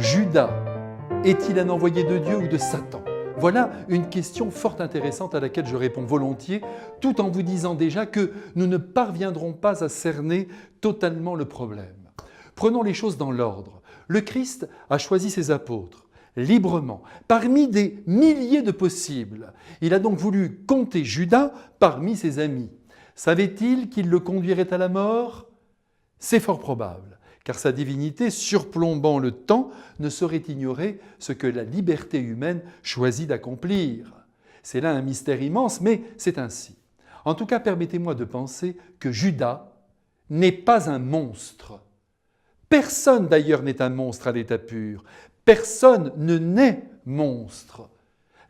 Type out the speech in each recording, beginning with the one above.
Judas est-il un envoyé de Dieu ou de Satan? Voilà une question fort intéressante à laquelle je réponds volontiers, tout en vous disant déjà que nous ne parviendrons pas à cerner totalement le problème. Prenons les choses dans l'ordre. Le Christ a choisi ses apôtres librement, parmi des milliers de possibles. Il a donc voulu compter Judas parmi ses amis. Savait-il qu'il le conduirait à la mort? C'est fort probable, car sa divinité, surplombant le temps, ne saurait ignorer ce que la liberté humaine choisit d'accomplir. C'est là un mystère immense, mais c'est ainsi. En tout cas, permettez-moi de penser que Judas n'est pas un monstre. Personne d'ailleurs n'est un monstre à l'état pur. Personne ne naît monstre.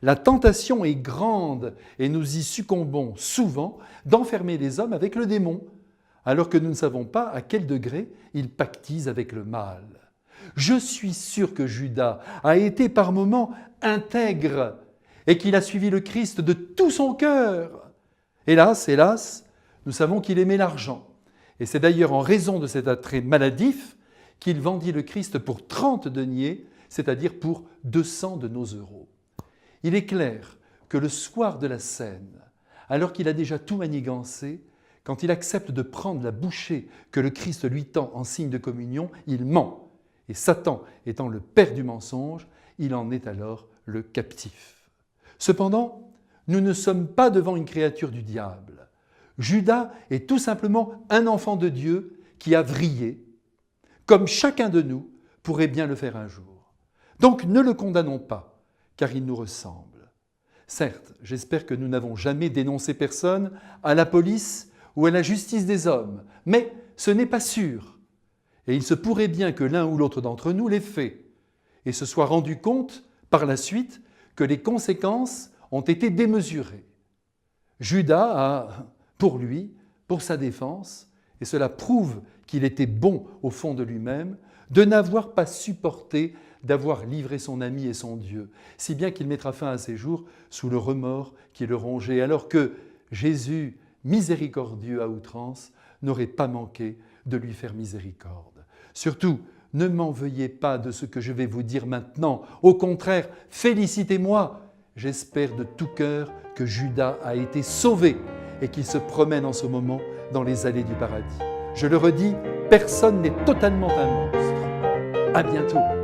La tentation est grande et nous y succombons souvent d'enfermer les hommes avec le démon, alors que nous ne savons pas à quel degré il pactise avec le mal. Je suis sûr que Judas a été par moments intègre et qu'il a suivi le Christ de tout son cœur. Hélas, nous savons qu'il aimait l'argent. Et c'est d'ailleurs en raison de cet attrait maladif qu'il vendit le Christ pour 30 deniers, c'est-à-dire pour 200 de nos euros. Il est clair que le soir de la scène, alors qu'il a déjà tout manigancé, quand il accepte de prendre la bouchée que le Christ lui tend en signe de communion, il ment. Et Satan étant le père du mensonge, il en est alors le captif. Cependant, nous ne sommes pas devant une créature du diable. Judas est tout simplement un enfant de Dieu qui a vrillé, comme chacun de nous pourrait bien le faire un jour. Donc ne le condamnons pas, car il nous ressemble. Certes, j'espère que nous n'avons jamais dénoncé personne à la police ou à la justice des hommes, mais ce n'est pas sûr. Et il se pourrait bien que l'un ou l'autre d'entre nous l'ait fait et se soit rendu compte par la suite que les conséquences ont été démesurées. Judas a, pour lui, pour sa défense, et cela prouve qu'il était bon au fond de lui-même, de n'avoir pas supporté d'avoir livré son ami et son Dieu, si bien qu'il mettra fin à ses jours sous le remords qui le rongeait, alors que Jésus, miséricordieux à outrance, n'aurait pas manqué de lui faire miséricorde. Surtout, ne m'en veuillez pas de ce que je vais vous dire maintenant. Au contraire, félicitez-moi. J'espère de tout cœur que Judas a été sauvé et qu'il se promène en ce moment dans les allées du paradis. Je le redis, personne n'est totalement un monstre. À bientôt.